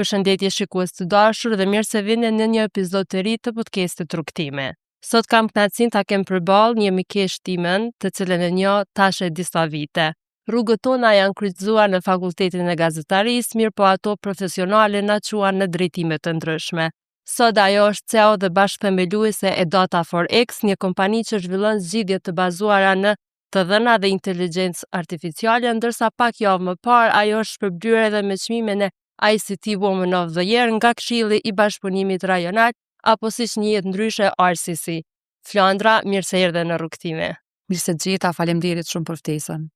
Përshëndetje shikues të dashur dhe mirë se vini në një epizod të ri të podcastit Rrugtime. Sot kam kënaqësinë ta kem përballë një mikesh timen, të cilën e njoh tash e disa vite. Rrugët tona janë kryqëzuar në Fakultetin e Gazetarisë, mirë po ato profesionale na çuan në drejtime të ndryshme. Sot ajo është CEO dhe bashkëthemeluese e Data4X, një kompani që zhvillon zgjidhje të bazuara në të dhëna dhe inteligjencë artificiale, ndërsa pak javë më parë ajo është shpërblyer edhe me çmimin e ICT Woman of the Year nga Këshilli i Bashkëpunimit Rajonal, apo siç njihet ndryshe RCC. Flandra, mirë se erdhe në Rrugtime. Mirë se gjeta, faleminderit shumë për ftesën.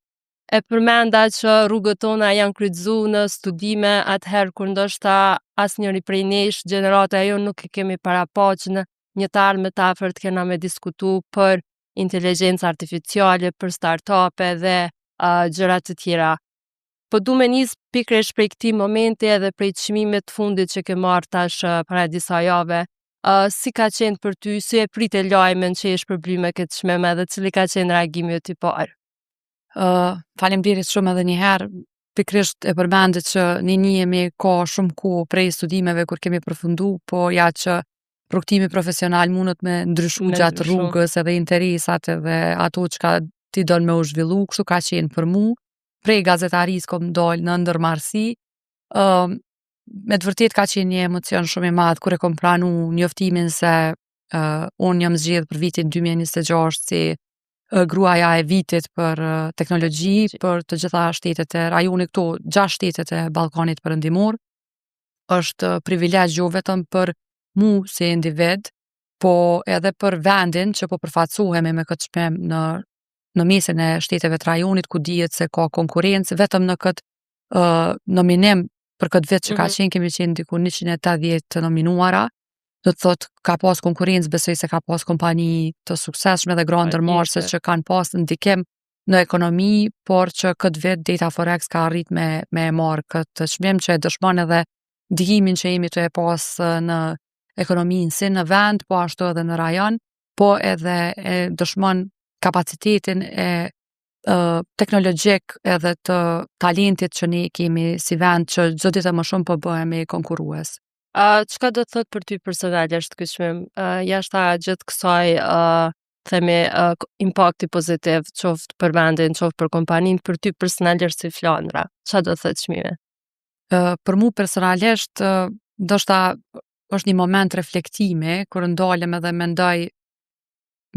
E përmenda që rrugët tona janë kryqëzuar në studime atëherë kur ndoshta asnjëri prej nesh, gjenerata jo nuk e kemi parapo që në një të ardhmen të afërt kena me diskutu për inteligjencë artificiale, për startupe dhe gjëra të tjera. Po du me nis pikërisht prej këtij momenti edhe prej çmimit të fundit që ke marrë tash para disa jave. Si ka qenë për ty, si e prite lajmin që je shpërblyr me këtë çmim edhe cili ka qenë reagimi yt i parë? Faleminderit shumë edhe një herë. Pikërisht e përmendit që ne njihemi ka shumë kohë prej studimeve kur kemi përfundu, po ja që rrugtimi profesional mundet me ndryshu gjatë rrugës edhe interesat edhe ato çka ti don me u zhvillu, kështu ka qenë për mua. Prej gazetarisë kom dalë në ndërmarrësi. Me të vërtet ka qenë një emocion shumë i madh kur e kom pranu njoftimin se unë jam zgjedhur për vitin 2026 si gruaja e vitit për teknologji për të gjitha shtetet e rajonit, këto 6 shtetet e Ballkanit Perëndimor. Është privilegj jo vetëm për mu si individ, po edhe për vendin që po përfaqësohemi me këtë çmim në mesin e shteteve të rajonit, ku dihet se ka konkurrencë. Vetëm në këtë nominim për këtë vit që ka qenë, kemi qenë diku 180 të nominuara. Do të thotë ka pas konkurrencë, besoj se ka pas kompani të suksesshme dhe gra ndërmarrëse që kanë pas ndikim në ekonomi, por që këtë vit Data4X ka arrit me marrë këtë çmim që e dëshmon edhe ndikimin që jemi të e pas në ekonominë si në vend, po ashtu edhe në rajon, po edhe e dëshmon kapacitetin e teknologjik edhe të talentit që ne kemi si vend, që çdo ditë më shumë po bëhemi konkurrues. Çka do të thotë për ty personalisht ky çmim? Jashta gjithë kësaj themi impakti pozitiv, qoftë për vendin, qoftë për kompaninë, për ty personalisht si Flandra, çfarë do të thotë çmimi? Për mua personalisht, ndoshta është një moment reflektimi kur ndalem edhe mendoj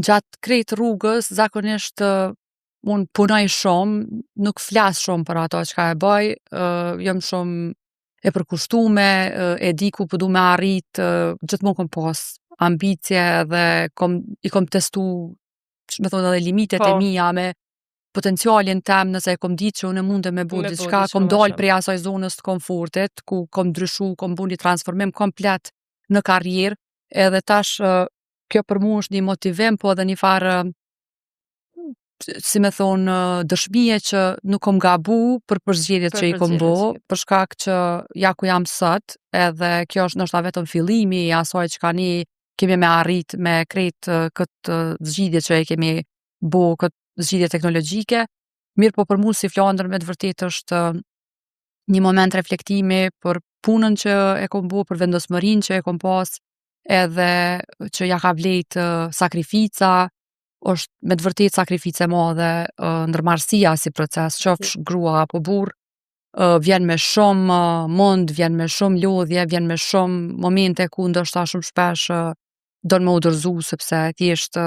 gjatë krejt rrugës. Zakonisht unë punoj shumë, nuk flas shumë për ato çka e bëj, jam shumë e përkushtume, e di ku po du me arrit, gjithmonë kom pas ambicie dhe i kom testu, me thonë edhe limitet e mia me potencialin tem, nëse e kom ditë që unë mundem me bu diçka, kom dalë prej asaj zonës të komfortit, ku kom ndryshu, kom bu një transformim komplet në karrierë, edhe tash kjo për mua është një motivim, po edhe një farë, si me thonë, dëshmije që nuk kom gabu për zgjedhjet që i kom bo, për shkak që ja ku jam sot, edhe kjo është ndoshta vetëm fillimi i asaj që ne kemi me arrit me krejt këtë zgjidhje që e kemi bo, këtë zgjidhje teknologjike. Mirë po për mua si Flandër me të vërtet është një moment reflektimi për punën që e kom bo, për vendosmërinë që e kom pas, edhe që ja ka vlejt sakrifica. Është me të vërtet sakrifice madhe, ndërmarrësia si proces, qofsh grua apo burr, vjen me shumë mund, vjen me shumë lodhje, vjen me shumë momente ku ndoshta shumë shpesh don me u dorëzu, sepse thjesht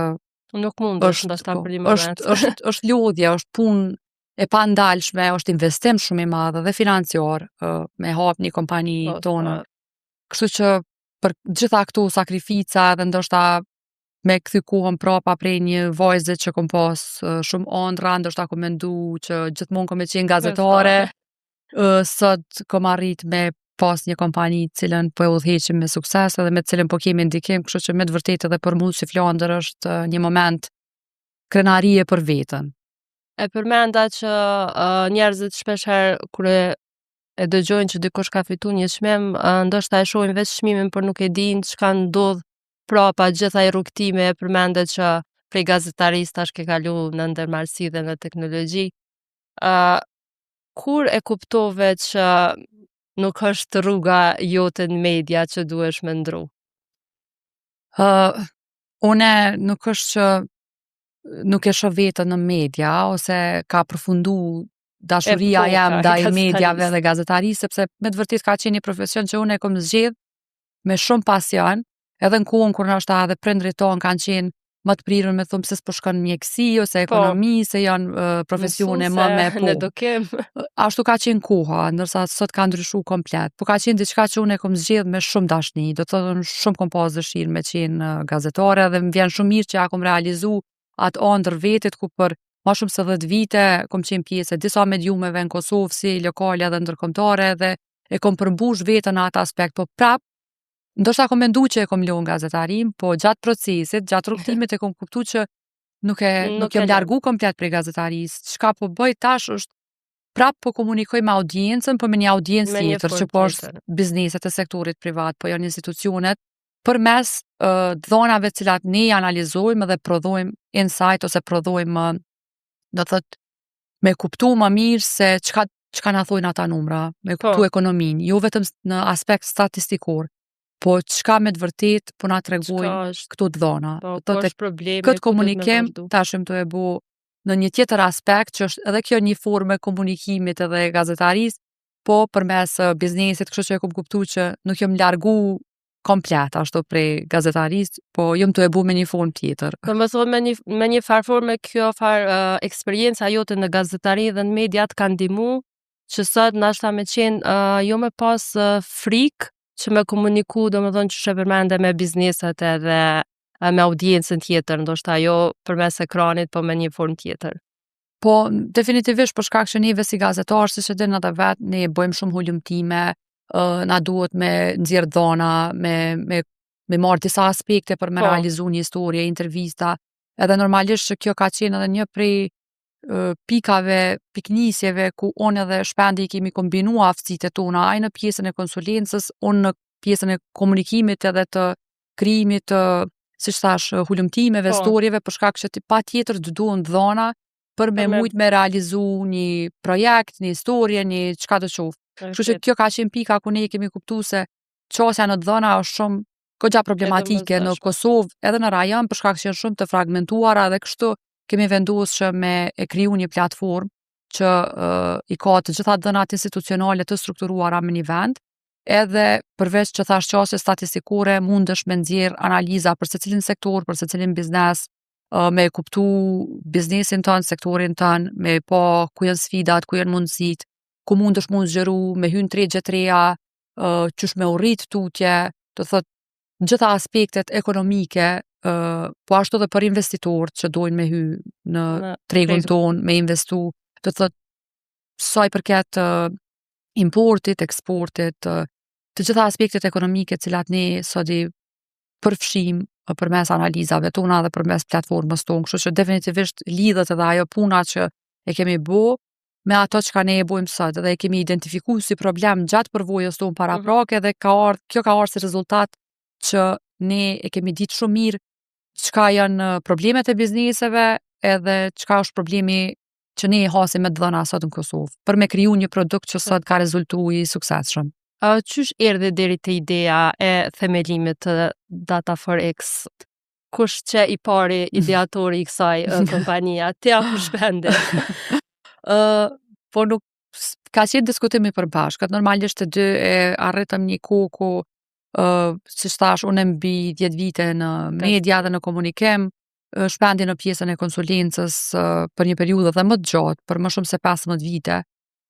nuk mundesh ndoshta për një moment. Është lodhje, është punë e pandalshme, është investim shumë i madh dhe financiar me hap një kompani tonë. Kështu që për gjitha këto sakrifica dhe ndoshta me kthy kohën prapa prej një vajze që kom pas shumë ëndra, ndoshta kom mendu që gjithmonë kom qenë gazetare, sot kom arrit me pas një kompani cilën po e udhëheqim me sukses edhe me cilën po kemi ndikim, kështu që me të vërtetë edhe për mua si Flandër është një moment krenarie për veten. E përmenda që njerëzit shpeshherë kur e dëgjojnë që dikush ka fitu një çmim, ndoshta e shohin vetë çmimin, por nuk e dinë çka ndodh prapa gjitha i rrugtime. E përmendet që prej gazetarisë tash ke kalu në ndërmarrësi dhe në teknologji. Kur e kuptove që nuk është rruga jote në media që duhesh me ndru? Une nuk është që nuk e shoh veten në media ose ka përfundu dashuria jam ndaj mediave dhe gazetarisë, sepse me të vërtet ka qenë një profesion që unë e kom zgjedh me shumë pasion, edhe në kohën kur ndoshta edhe prindrit tonë kanë qenë më të prirur me thonë pse s'po shkon në mjeksi ose ekonomi, se janë profesione më me në edukim. Ashtu ka qenë koha, ndërsa sot ka ndryshu komplet. Po ka qenë diçka që unë e kom zgjedh me shumë dashni, do të thotë shumë kom pas dëshirë me qenë gazetare dhe më vjen shumë mirë që ja kom realizu atë ëndër vetit ku për ma shumë se 10 vite kom qenë pjesë e disa mediumeve në Kosovë si lokale dhe ndërkombëtare dhe e kom përmbush veten në atë aspekt, po prap ndoshta kom mendu që e kom lënë gazetarin, po gjatë procesit, gjatë rrugtimit e kom kuptu që nuk jam largu komplet prej gazetarisë. Çka po bëj tash është prap po komunikoj me audiencën, po me një audiencë tjetër që po është bizneset e sektorit privat, po janë institucionet, përmes dhonave cilat ne analizojmë dhe prodhojmë insight ose prodhojmë, do thot, me kuptu më mirë se çka na thojnë ata numra, me kuptu ekonominë, jo vetëm në aspekt statistikor, po çka me të vërtet po na tregojnë këto dhona. Këtë komunikim tashim të e bu në një tjetër aspekt që është edhe kjo një formë e komunikimit edhe gazetarisë, po përmes biznesit, kështu që e kom kuptu që nuk jam largu komplet ashtu prej gazetarisë, po jam të e bu me një formë tjetër. Do më thonë me një farë formë kjo eksperienca jote në gazetari dhe në mediat kanë ndihmu që sot nashta me qenë jo me pas frikë që me komuniku, do më thonë që shepërmende me bizneset edhe me audiencën tjetër, ndoshta jo përmes ekranit, po me një formë tjetër. Po, definitivisht, për shkak që neve si gazetarë, siç e din edhe vetë, ne bëjmë shumë hulumtime, na duhet me nxjerr dhona, me marrë disa aspekte për me realizu një historie, intervista, edhe normalisht që kjo ka qenë edhe një prej pikave, piknisjeve ku unë edhe Shpendi i kemi kombinu aftësitë tona, ai në pjesën e konsulencës, unë në pjesën e komunikimit edhe të krijimit të, siç thash, hulumtimeve, historieve, për shkak që patjetër të duhen dhona për me mujt me realizu një projekt, një historie, një çka të qoftë. Kështu që kjo ka qenë pika ku ne kemi kuptu se qasja në dhona është shumë goxha problematike në Kosovë, edhe në rajon, për shkak që janë shumë të fragmentuara dhe kështu kemi vendosur që me e kriju një platformë që i ka të gjitha dhënat institucionale të strukturuara në një vend, edhe përveç që thash qasje statistikore mundesh me nxjerr analiza për secilin sektor, për secilin biznes, me kuptu biznesin tënë, sektorin tënë, me pa ku janë sfidat, ku janë mundësit, ku mundesh mund zgjeru, me hyn tregje të reja, qysh me urrit tutje, do thot gjitha aspektet ekonomike, po ashtu edhe për investitorët që dojnë me hy në tregun tonë, me investu, do thot sa i përket importit, eksportit, të gjitha aspektet ekonomike cilat ne sot i përfshim përmes analizave tona dhe përmes platformës tonë, kështu që definitivisht lidhet edhe ajo puna që e kemi bo me ato që ne e bojmë sot, dhe e kemi identifiku si problem gjatë përvojës tonë paraprake dhe kjo ka ardhur si rezultat që ne e kemi ditë shumë mirë çka janë problemet e bizneseve edhe çka është problemi që ne i hasim me dhëna sot në Kosovë, për me kriju një produkt që sot ka rezultu i suksesshëm. Qysh erdhi deri te ideja e themelimit të Data4X? Kush që i pari ideatori i kësaj kompania? Ti apo Shpendi? Po nuk ka qenë diskutimi përbashkët. Normalisht të dy e arritëm një kohë ku siç thash, unë mbi 10 vite në media dhe në komunikim, Shpendi në pjesën e konsulencës për një periudhë dhe më të gjatë, për më shumë se 15 vite.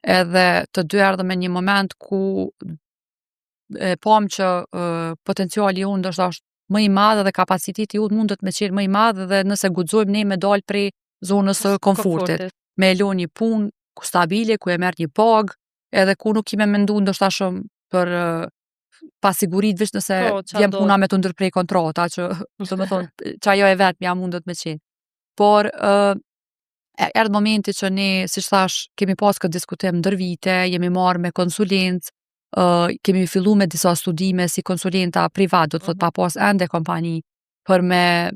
Edhe të dy erdhëm me një moment ku e pam që potenciali unë ndoshta është më i madh dhe kapaciteti unë mundet me qenë më i madh dhe nëse guxojmë ne me dal prej zonës së komfortit, me e lënë një punë ku stabile, ku e merr një pagë, edhe ku nuk kime mendu ndoshta shumë për pasigurit vish nëse vjen puna me të ndërprej kontrata, që do me thonë që ajo e vetë mja mundet me qenë. Por erdhë momenti që ne, siç thash, kemi pas këtë diskutim ndër vite, jemi marrë me konsulencë, kemi fillu me disa studime si konsulenta privat, do të thot pa pas ende kompani, për me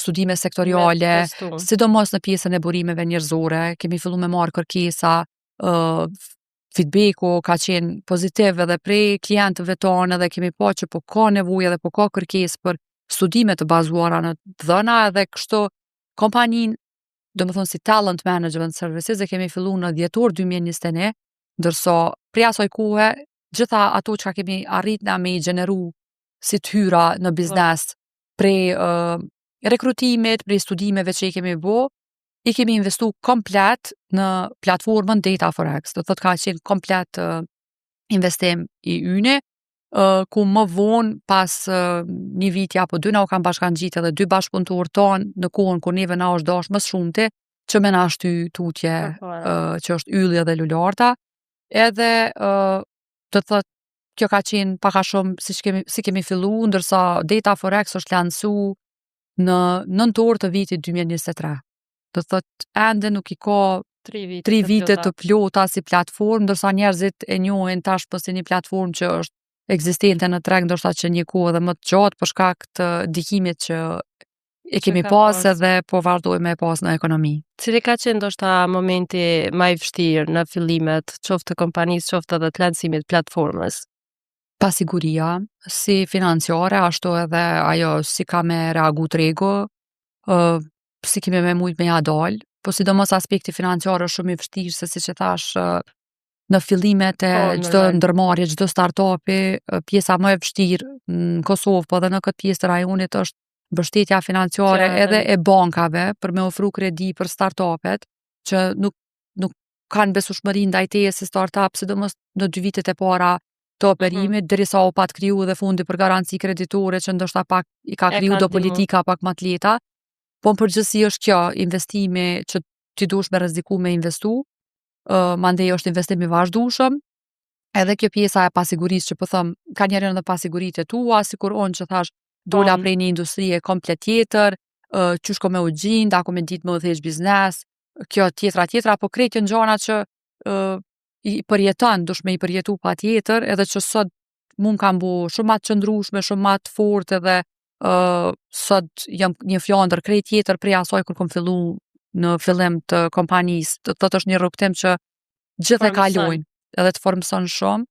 studime sektoriale, sidomos në pjesën e burimeve njerëzore, kemi fillu me marrë kërkesa feedbacku ka qenë pozitiv edhe prej klientëve tonë edhe kemi pa që po ka nevojë edhe po ka kërkesë për studime të bazuara në dhëna edhe kështu kompaninë, domethënë si Talent Management Services e kemi fillu në dhjetor 2021, ndërsa prej asaj kohe gjitha ato që kemi arrit na me i gjeneru si t'hyra në biznes prej rekrutimit, prej studimeve që i kemi bo, i kemi investu komplet në platformën Data4X. Do thotë ka qenë komplet investim i yne, ku më vonë pas një viti apo dy na u kanë bashkangjitë edhe 2 bashkëpunëtorë tonë në kohën kur neve na është dash më shumëti që me na shty tutje që është ylli edhe lularta. Edhe do thotë kjo ka qenë paka shumë si kemi fillu, ndërsa Data4X është lansu në nëntor të vitit 2023. Do thotë ende nuk i ka 3 vite të plota si platformë, ndërsa njerëzit e njohin tashmë si një platformë që është ekzistente në treg, ndoshta që një kohë edhe më të gjatë për shkak të ndikimit që e kemi pas edhe po vazhdojmë me pas në ekonomi. Cili ka qenë ndoshta momenti më i vështirë në fillimet, qoftë të kompanisë, qoftë edhe të lancimit platformës? Pasiguria, si financiare, ashtu edhe ajo si ka me reagu tregu, si kemi me mujt me ja dal, po sidomos aspekti financiar është shumë i vështirë se siç e thash në fillimet e çdo ndërmarrje, çdo startupi, pjesa më e vështirë në Kosovë, po edhe në këtë pjesë të rajonit është mbështetja financiare edhe e bankave për me ofru kredi për startupet që nuk kanë besueshmëri ndaj teje si startup, sidomos në 2 vitet e para të operimit, derisa u pat kriju dhe fondi për garanci kreditore që ndoshta pak i ka kriju do politika pak më të lehta. Po në përgjithësi është kjo investimi që ti duhesh me rreziku me investu, mandej është investim i vazhdueshëm. Edhe kjo pjesa e pasigurisë që po them, ka njerën edhe pasiguritë e tua, sikur unë që thash dola prej një industrie komplet tjetër, qysh ko me u gjind, ako me ditë me u thesh biznes, kjo tjetra, po krejt janë gjana që i përjeton, dush me i përjetu pa tjetër, edhe që sot mund kam bu shumë matë qëndrushme, shumë matë fort edhe sot jam një fjandër krejt tjetër prej asaj kur kom fillu në fillim të kompanisë. Do të është një rrugtim që gjithë e kalojnë edhe të formson shumë,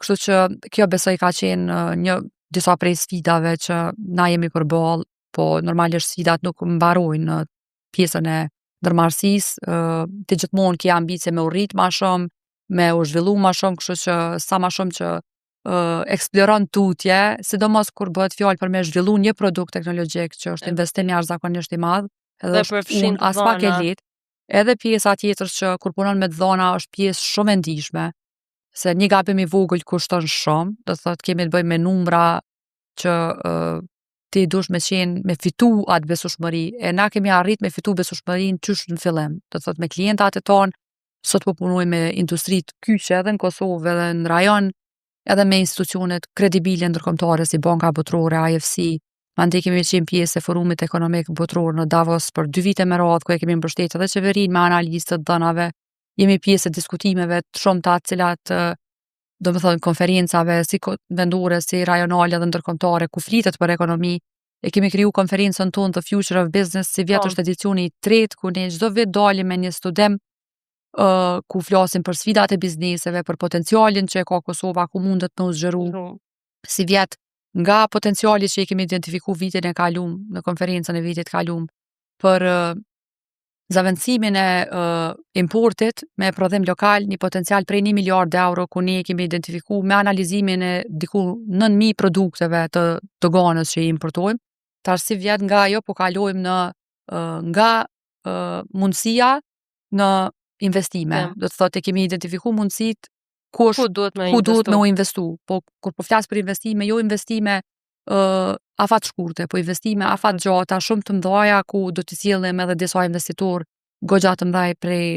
kështu që kjo besoj ka qenë disa prej sfidave që na jemi përballë, po normalisht sfidat nuk mbarojnë në pjesën e ndërmarrësisë, ti gjithmonë ke ambicie me u rrit ma shumë, me u zhvillu ma shumë, kështu që sa ma shumë që eksploron tutje, sidomos kur bëhet fjalë për me zhvillu një produkt teknologjik që është investim jashtëzakonisht i madh, edhe është as pak e lehtë. Edhe pjesa tjetër që kur punon me dhona është pjesë shumë e ndihshme, se një gabim i vogël kushton shumë, do thotë kemi të bëjmë me numra që ti dush me qenë me fitu atë besueshmëri, e na kemi arrit me fitu besueshmërinë qysh në fillim, do thotë me klientat e tonë, sot po punojmë me industritë kyçe edhe në Kosovë edhe në rajon, edhe me institucionet kredibile ndërkombëtare si Banka Botërore, IFC. Mandej kemi qenë pjesë e Forumit Ekonomik Botëror në Davos për 2 vite me radhë, ku e kemi mbështetur edhe qeverinë me analizë të dhënave. Jemi pjesë e diskutimeve të shumta të cilat domethënë konferencave si vendore, si rajonale dhe ndërkombëtare ku flitet për ekonomi. E kemi kriju konferencën tonë The Future of Business, si vjet është edicioni i 3, ku ne çdo vit dalim me një studim ku flasim për sfidat e bizneseve, për potencialin që e ka Kosova, ku mundet me u zgjeru. Si vjet nga potenciali që i kemi identifiku vitin e kalum, në konferencën e vitit kalum, për zavendësimin e importit me prodhim lokal, një potencial prej 1 miliard euro, ku ne kemi identifiku me analizimin e diku 9.000 produkteve të doganës që i importojmë. Tash si vjet nga ajo po kalojmë në nga mundësia në investime. Do të thotë kemi identifiku mundësit ku duhet me u investu. Po kur po flas për investime, jo investime afat shkurte, po investime afat gjata, shumë të mëdhaja, ku do të sjellim edhe disa investitor goxha të mëdhej prej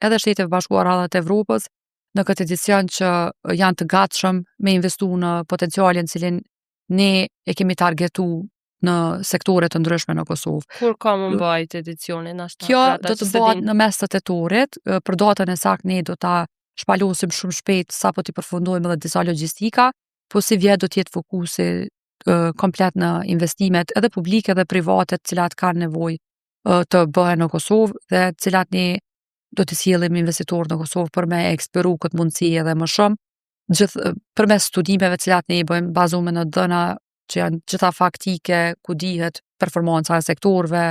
edhe Shteteve Bashkuara dhe të Evropës në këtë edicion që janë të gatshëm me investu në potencialin cilin ne e kemi targetu në sektore të ndryshme në Kosovë. Kur ka më mbajt edicionin? Kjo do të bëhet në mes të tetorit, për datën e saktë ne do ta shpalosim shumë shpejt sa po t'i përfundojmë edhe disa logjistika, po si vjet do t'jetë fokusi komplet në investimet edhe publike dhe private të cilat kanë nevojë të bëhen në Kosovë dhe të cilat ne do t'i sjellim investitorë në Kosovë për me eksperu këtë mundësi edhe më shumë, përmes studimeve cilat ne i bëjmë bazume në dhëna që janë gjitha faktike, ku dihet performanca e sektorëve,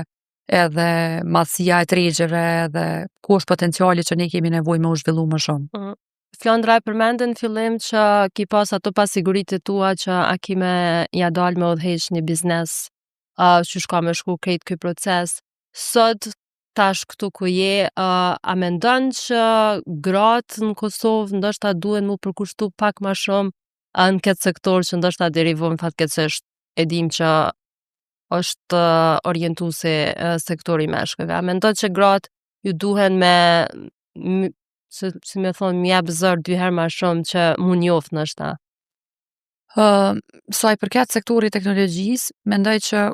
edhe madhësia e tregjeve, edhe ku është potenciali që ne kemi nevojë me u zhvillu më shumë. Flandra e përmende në fillim që ki pas ato pasiguritë tua që a ki me ja dal me udhëheq një biznes, që shka me shku krejt ky proces. Sot, tash këtu ku je, a mendon që gratë në Kosovë ndoshta duhen mu përkushtu pak ma shumë në këtë sektor që ndoshta derivon fatkeqësisht e dim që është orientuesi sektori i meshkujve. A mendon që gratë ju duhen si me thonë, më jep zër 2 herë ma shumë që mu njoft ndoshta? Sa i përket sektorit teknologjisë, mendoj që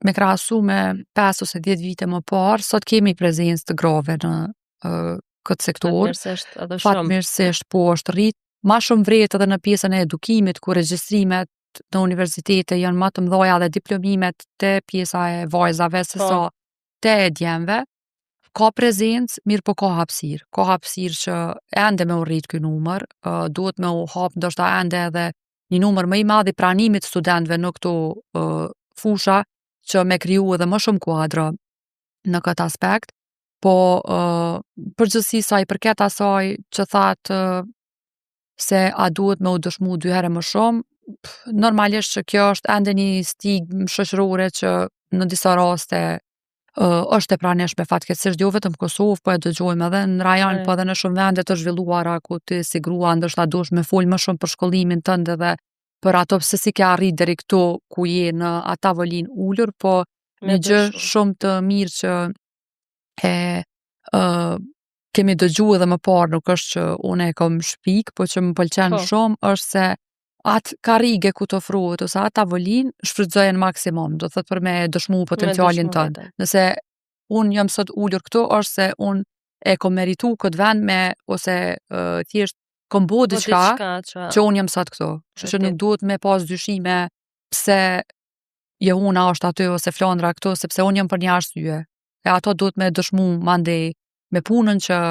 me krahasu me 5 ose 10 vite më parë, sot kemi prezencë të grave në këtë sektor. Fatmirësisht edhe shumë. Fatmirësisht po është rrit ma shumë vret edhe në pjesën e edukimit, ku regjistrimet në universitete janë më të mëdha dhe diplomimet te pjesa e vajzave se sa te e djemve. Ka prezencë, mirë po ka hapësirë. Ka hapësirë që ende me u rrit ky numër, duhet me u hap ndoshta ende edhe një numër më i madh i pranimit të studentëve në këto fusha, që me kriju edhe më shumë kuadra në këtë aspekt. Po përgjithësi sa i përket asaj që thatë se a duhet me u dëshmu 2 herë më shumë, normalisht që kjo është ende një stigmë shoqërore që në disa raste është e pranishme fatkeqësisht jo vetëm në Kosovë, po e dëgjojmë edhe në rajon, po edhe në shumë vende të zhvilluara ku ti si grua ndoshta duhesh me fol më shumë për shkollimin tënd edhe për ato pse si ke arrit deri këtu ku je në atë tavolinë ulur, po një gjë shumë të mirë që kemi dëgju edhe më parë, nuk është që unë e kam shpik, po që më pëlqen shumë është se atë karrige ku të ofrohet ose atë tavolinë shfrytëzoje në maksimum, do thot për me dëshmu potencialin tënd. Nëse unë jam sot ulur këtu është se unë e kom meritu këtë vend me ose thjesht kom bo diçka që unë jam sot këtu. Kështu që nuk duhet me pas dyshime pse Jehuna është aty ose Flandra këtu, sepse unë jam për një arsye. E ato duhet me dëshmu mandej me punën që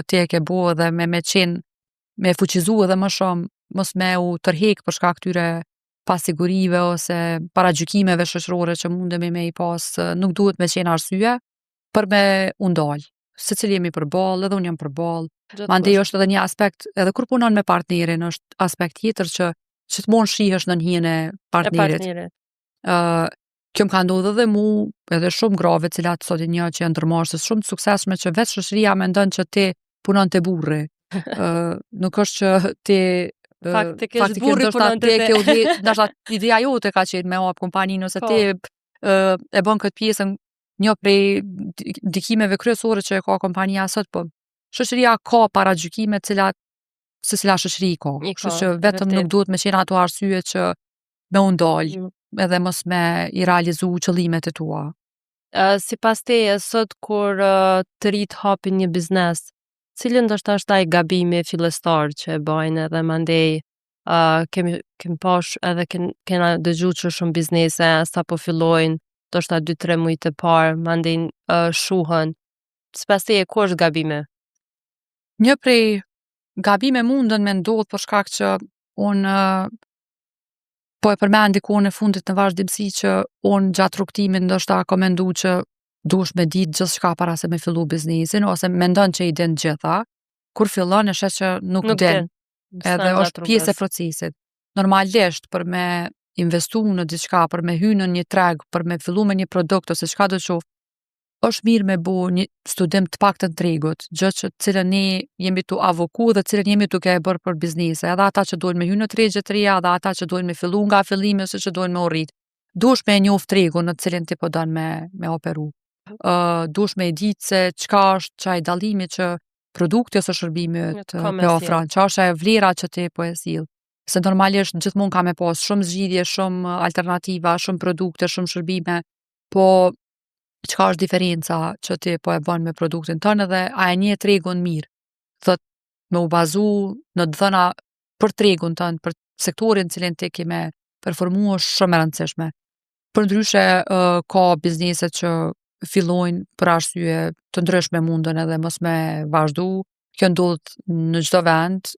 ti e ke bo dhe me qenë me fuqizu edhe më shumë, mos me u tërhek për shkak këtyre pasigurive ose paragjykimeve shoqërore që mundemi me i pas, nuk duhet me qenë arsye për me u ndal. Secili jemi përballë, edhe unë jam përballë. Mandej është edhe një aspekt, edhe kur punon me partnerin, është aspekt tjetër që gjithmonë shihesh në hijen e partnerit. Kjo më ka ndodhur edhe mu, edhe shumë grave cilat sot një që janë ndërmarrëse shumë të suksesshme që vetë shoqëria mendon që ti punon te burri. Nuk është që ti faktikisht burri punon te te. Ndoshta ideja jote ka qenë me hap kompaninë ose ti e bën këtë pjesën një prej ndikimeve kryesore që e ka kompania sot, po shoqëria ka paragjykime të cilat se cila shoqëri ka. Kështu që vetëm nuk duhet me qenë ato arsye që me u ndal edhe mos me i realizu qëllimet e tua. Sipas teje, sot kur të rit hapin një biznes, cili ndoshta është ai gabimi fillestar që e bajnë edhe mandej kemi pash edhe kena dëgju që shumë biznese sa po fillojnë, ndoshta 2-3 muaj të parë, mandej shuhen. Sipas teje, ku është gabimi? Një prej gabime mundën me ndodh për shkak që unë po e përmend diku në fundit në vazhdimsi që unë gjatë rrugtimit ndoshta kam mendu që duhesh me ditë gjithçka para se me fillu biznesin, ose mendon që i din gjitha, kur fillon e shes që nuk din. Edhe është pjesë e procesit. Normalisht për me investu në diçka, për me hyrë në një treg, për me fillu me një produkt ose çka do qoftë, është mirë me bu një studim të paktën të tregut, gjë që cilën ne jemi tu avoku dhe cilën jemi duke e bërë për biznese, edhe ata që duhen me hyrë në tregje të reja, edhe ata që duhen me fillu nga fillimi ose që duhen me u rrit. Duhesh me njoft tregun në të cilin ti po don me operu. Duhesh me ditë se çka është çaj dallimi që produkti ose shërbimi të ofron, çka është ajo vlera që ti po e sill. Se normalisht gjithmonë ka me pas shumë zgjidhje, shumë alternativa, shumë produkte, shumë shërbime, po çka është diferenca që ti po e bën me produktin tënd edhe a e njeh tregun mirë. Thot me u bazu në dhëna për tregun tënd, për sektorin cilin ti ke me performu është shumë e rëndësishme. Përndryshe ka biznese që fillojnë për arsye të ndryshme mundën edhe mos me vazhdu. Kjo ndodh në çdo vend,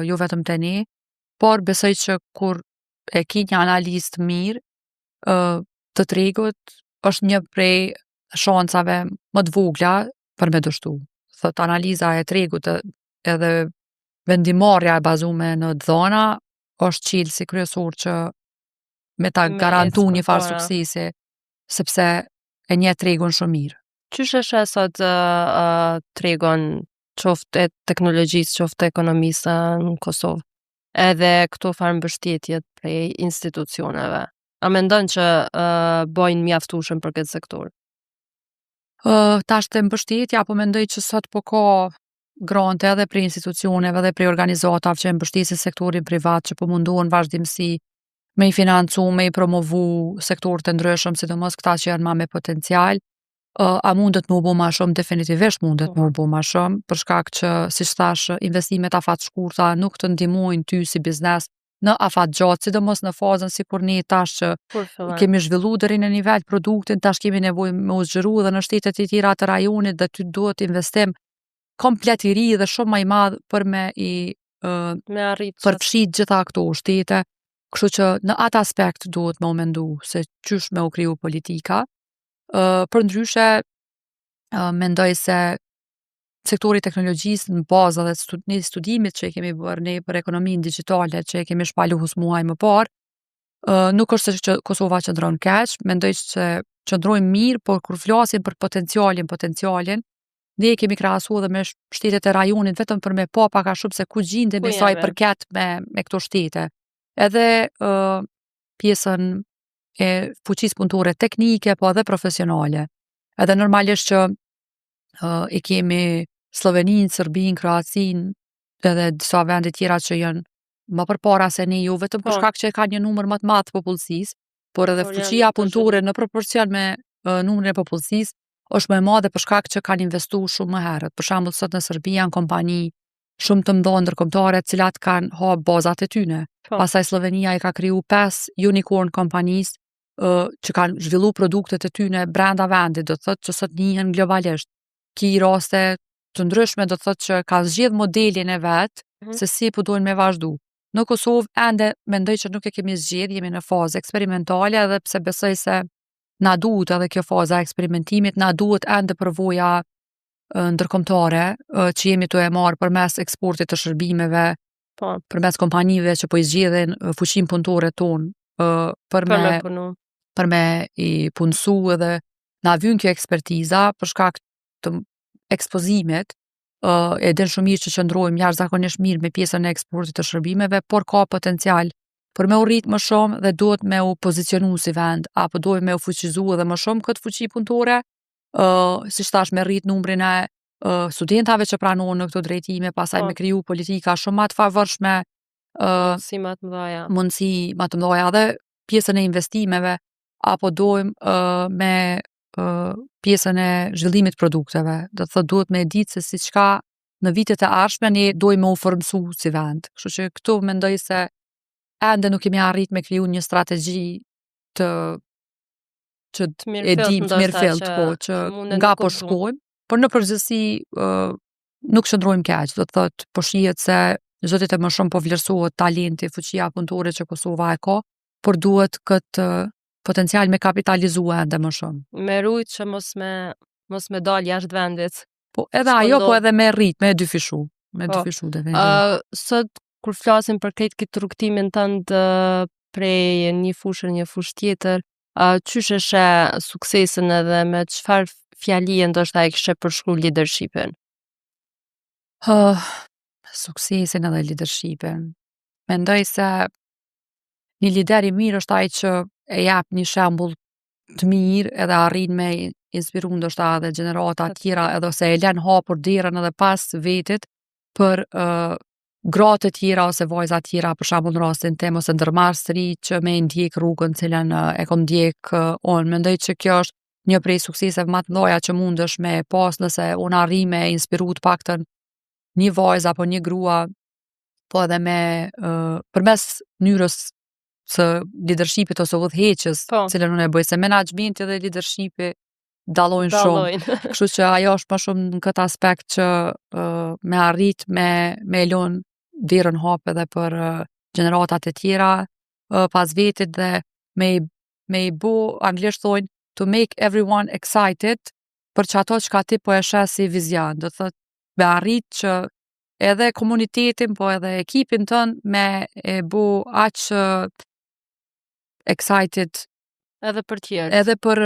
jo vetëm te ne, por besoj që kur e ki një analizë të mirë të tregut, është një prej shancave më të vogla për me dështu. Thot analiza e tregut edhe vendimarrja e bazume në dhëna është çelësi kryesor që me ta Me garantu ecë një farë përpara. suksesi, sepse e njeh tregun shumë mirë. Qysh e sheh sot tregon qoftë e teknologjisë, qoftë e ekonomisë në Kosovë? Edhe këto farë mbështetjet prej institucioneve. A mendon që bojnë mjaftueshëm për këtë sektor? Tash te mbështetja, po mendoj që sot po ka grante edhe prej institucioneve edhe prej organizatave që mbështesin sektorin privat që po mundohen vazhdimsi me i financu, me i promovu sektorët e ndryshëm, sidomos këta që janë ma me potencial. A mundet me u bo ma shumë? Definitivisht mundet me u bo ma shumë, për shkak që, siç thash, investimet afat shkurta nuk të ndihmojnë ty si biznes në afat gjatë, sidomos në fazën si kur ne tash që Kur fillon? kemi zhvillu deri në nivel produktin, tash kemi nevojë me u zgjeru dhe në shtetet e tjera të rajonit dhe ty duhet investim komplet i ri dhe shumë më i madh për me i Me arrit përfshit gjitha këto shtete. Kështu që në atë aspekt duhet me u mendu se qysh me u kriju politika. Përndryshe, mendoj se sektori i teknologjisë në bazë dhe një studimit që e kemi bërë ne për ekonominë digjitale që e kemi shpalur muaj më parë, nuk është se që Kosova qëndron keq, mendoj që qëndrojmë mirë, por kur flasim për potencialin, ne e kemi krahasu edhe me shtetet e rajonit vetëm për me pa pak a shumë se ku gjindemi Ku sa i jemi? përket me këto shtete. Edhe pjesën e fuqisë punëtore teknike, po edhe profesionale. Edhe normalisht që i kemi Sloveninë, Serbinë, Kroacinë, edhe disa vende tjera që janë më përpara se ne, jo vetëm për Po. shkak që e ka një numër më të madh të popullsisë, por edhe Por janë fuqia të punëtore në proporcion me numrin e popullsisë është më e madhe për shkak që kanë investu shumë më herët. Për shembull, sot në Serbi janë kompani shumë të mëdha ndërkombëtare, të cilat kanë hap bazat e tyne. Po. Pastaj Slovenia i ka kriju 5 unicorn kompanisë që kanë zhvillu produktet e tyne brenda vendit, do të thotë që sot njihen globalisht. Ki raste të ndryshme, do të thotë që kanë zgjedh modelin e vet se si po duhen me vazhdu. Në Kosovë ende mendoj që nuk e kemi zgjedh, jemi në fazë eksperimentale edhe pse besoj se na duhet edhe kjo faza e eksperimentimit, na duhet ende përvoja ndërkombëtare që jemi tu e marrë përmes eksportit të shërbimeve, Po. përmes kompanive që po i zgjedhin fuqinë punëtore tonë për Për me punu. për me i punësu edhe na vyn kjo ekspertiza për shkak të ekspozimit. E din shumë mirë që qëndrojmë jashtëzakonisht mirë me pjesën e eksportit të shërbimeve, por ka potencial për me u rrit më shumë dhe duhet me u pozicionu si vend, apo duhet me u fuqizu edhe më shumë këtë fuqi punëtore, siç thash me rrit numrin e studentave që pranohen në këto drejtime, pastaj Po. me kriju politika shumë më të favorshme, Si më të mëdha. mundësi më të mëdha dhe pjesën e investimeve, apo dojmë me pjesën e zhvillimit produkteve. Do të thotë duhet me ditë se si çka në vitet e ardhshme ne dojmë u formsu si vend. Kështu që këtu mendoj se ende nuk kemi arrit me kriju një strategji që Të mirë e fillt, dim të ndoshta, mirë fillt, që po, që munden nga me po kuptu. shkojmë, por në përgjithësi nuk qëndrojmë keq, do të thotë po shihet se çdo ditë më shumë po vlerësohet talenti, fuqia punëtore që Kosova e ka, por duhet këtë potencial me kapitalizu ende më shumë. Me rujt që mos me dal jashtë vendit. Po edhe S'po ajo, po ndodh. edhe me rrit, me dyfishu. Me Po. dyfishu definitiv. Sot kur flasim për këtë rrugtimin tënd prej një fushë në një fushë tjetër, qysh e sheh suksesin edhe me çfarë fjalie ndoshta e kishe përshkruar leadershipin? Suksesin edhe leadershipin. Mendoj se një lider i mirë është ai që e jep një shembull të mirë edhe arrin me inspiru ndoshta edhe gjenerata tjera edhe ose e lën hapur derën edhe pas vetit për gratë të tjera ose vajza të tjera, për shembull në rastin tim ose ndërmarrës të ri që me ndjek rrugën cilën e kom ndjek unë. Mendoj që kjo është një prej sukseseve më të mëdha që mundesh me pas nëse unë arri me inspiru të paktën një vajzë apo një grua, po edhe me përmes mënyrës së leadershipit ose udhëheqjes, Po. cilën unë e bëj, se menaxhmenti dhe leadershipi dallojnë shumë. Dallojnë. Kështu që ajo është më shumë në këtë aspekt që me arrit me lon derën hap edhe për gjeneratat e tjera pas vetit dhe me i bo, anglisht thonë, to make everyone excited për që ato që ti po e sheh si vizion. Do thot me arrit që edhe komunitetin, po edhe ekipin tën me e bo aq excited Edhe për tjerë. edhe për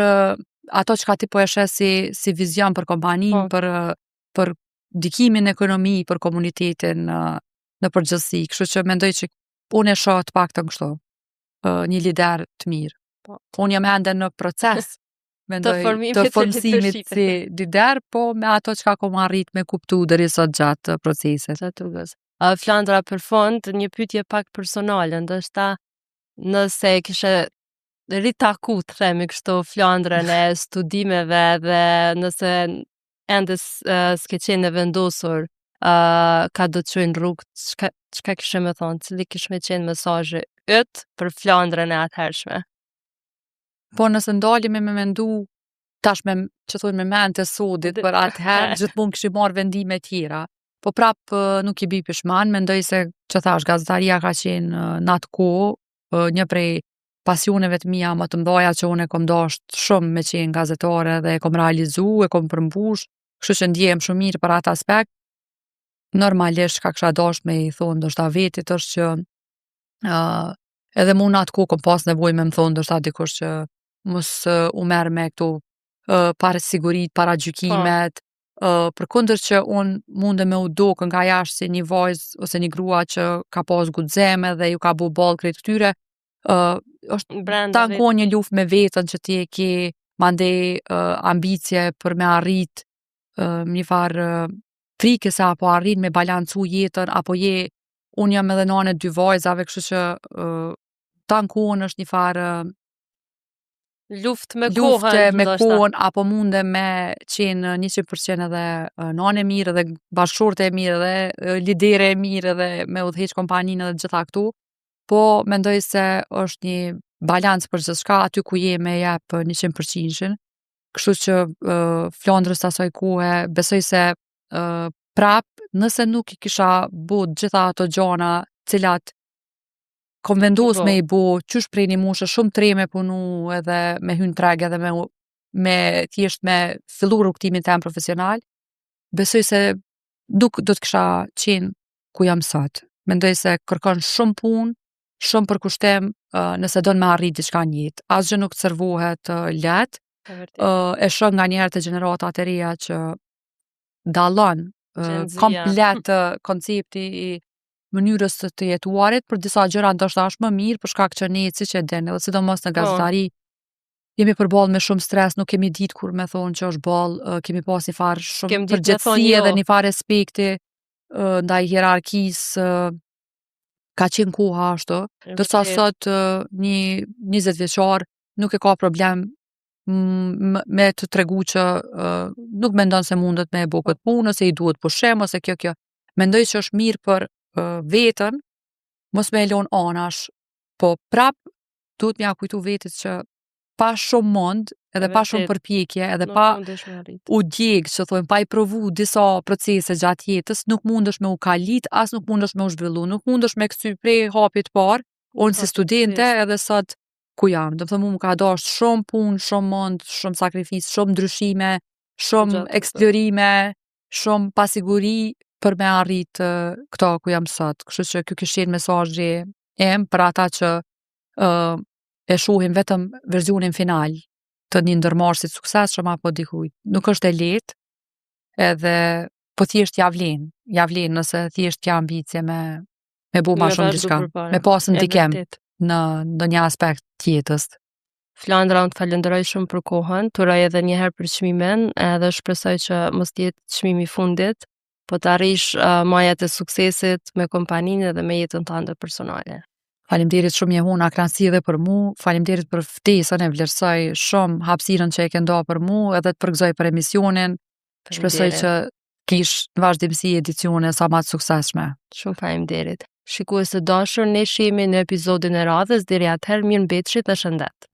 ato që ti po e sheh si vizion për kompaninë, për ndikimin në ekonomi, për komunitetin në përgjithësi. Kështu që mendoj që unë e shoh të paktën kështu, një lider të mirë. Unë jam ende në proces, mendoj, të formësimit si lider, po me ato që kom arrit me kuptu deri sot gjatë procesit. Flandra, për fond, një pyetje pak personale, ndoshta nëse kishe ritaku të themi kështu Flandrën e studimeve dhe nëse ende s'ke qenë e vendosur ka do të qojnë rrugë, çka kishe me thonë, cili kish me qenë mesazhi yt për Flandrën e atëhershme? Po nëse ndalemi me mendu tash që thonë me ment e sodit për atëherë, gjithmonë kishim marrë vendime tjera. Po prap nuk i bi pishman, mendoj se që thash, gazetaria ka qenë në atë kohë një prej pasioneve të mia më të mëdha që unë e kom dasht shumë me qenë gazetare dhe e kom realizu, e kom përmbush, kështu që ndjehem shumë mirë për atë aspekt. Normalisht ka kisha dasht me i thonë ndoshta vetit është që edhe mu në atë kohë kom pas nevojë me më thonë ndoshta dikush që mos u merr me këto para sigurit, para gjykimet, përkundër që unë mundem me u dokë nga jashtë si një vajzë ose një grua që ka pas guxime dhe ju ka bu ball krejt këtyre, është tankon një luftë me veten që ti e ke, mandej ambicie për me arrit një farë frike se apo arrin me balancu jetën, apo unë jam edhe nane 2 vajzave, kështu që tankon është një farë luftë me kohën, apo mundem me qenë 100% edhe nane mirë edhe bashkëshorte e mirë edhe lidere e mirë edhe me udhëheq kompaninë edhe gjitha këtu. Po mendoj se është një balancë për gjithçka aty ku je me jep 100%. Kështu që Flandrës asaj kohe besoj se prap nëse nuk i kisha bu gjitha ato gjana cilat kom vendos me i bo, qysh prej një moshë shumë tre me punu edhe me hyn treg edhe me thjesht me fillu rrugtimin tem profesional, besoj se nuk do të kisha qenë ku jam sot. Mendoj se kërkon shumë punë, shumë përkushtim nëse don me arrit diçka në jetë. Asgjë nuk servohet lehtë. E shoh nganjëherë të gjeneratat e reja që dallon komplet koncepti i mënyrës të jetuarit, për disa gjëra ndoshta është më mirë për shkak që ne siç e din, edhe sidomos në gazetari jemi përballë me shumë stres, nuk kemi ditë kur me thonë që është ballë, kemi pas një farë shumë përgjegjësi edhe një farë respekti ndaj hierarkisë, ka qenë koha ashtu, ndërsa sot një 20 vjeçar nuk e ka problem me të tregu që nuk mendon se mundet me e bo këtë punë, ose i duhet pushim, ose kjo. Mendoj që është mirë për vetën, mos me e lon anash, po prap duhet m'ja kujtu vetit që pa shumë mund, edhe pa shumë përpjekje, edhe pa u djeg, që thojmë, pa i provu disa procese gjatë jetës, nuk mundesh me u kalit, as nuk mundesh me u zhvillu, nuk mundesh me kësy prej hapit par, unë si studente edhe sot ku jam. Do të thëmë më ka dasht shumë punë, shumë mund, shumë sakrifis, shumë ndryshime, shumë eksplorime, shumë pasiguri për me arrit këto ku jam sot. Kështu që kjo kishte qenë mesazhi im për ata që e shohin vetëm versionin final të një ndërmarrësit suksesshëm apo dikujt. Nuk është e lehtë, edhe po thjesht ja vlen nëse thjesht ka ambicie me bu ma shumë diçka, me pas ndikim në ndonjë aspekt të jetës. Flandra, unë të falenderoj shumë për kohën, të uroj edhe njëherë për çmimin, edhe shpresoj që mos jetë çmimi i fundit, po të arrish majat e suksesit me kompaninë dhe me jetën tënde personale. Faleminderit shumë Jehuna, kënaqësi edhe për mu, faleminderit për ftesën, e vlerësoj shumë hapësirën që e ke nda për mu, edhe të përgëzoj për emisionin. Shpresoj që kish në vazhdimsi edicione sa më të suksesshme. Shumë faleminderit. Shikues të dashur, ne shihemi në episodin e radhës, deri atëherë mirëmbëjtje dhe shëndet.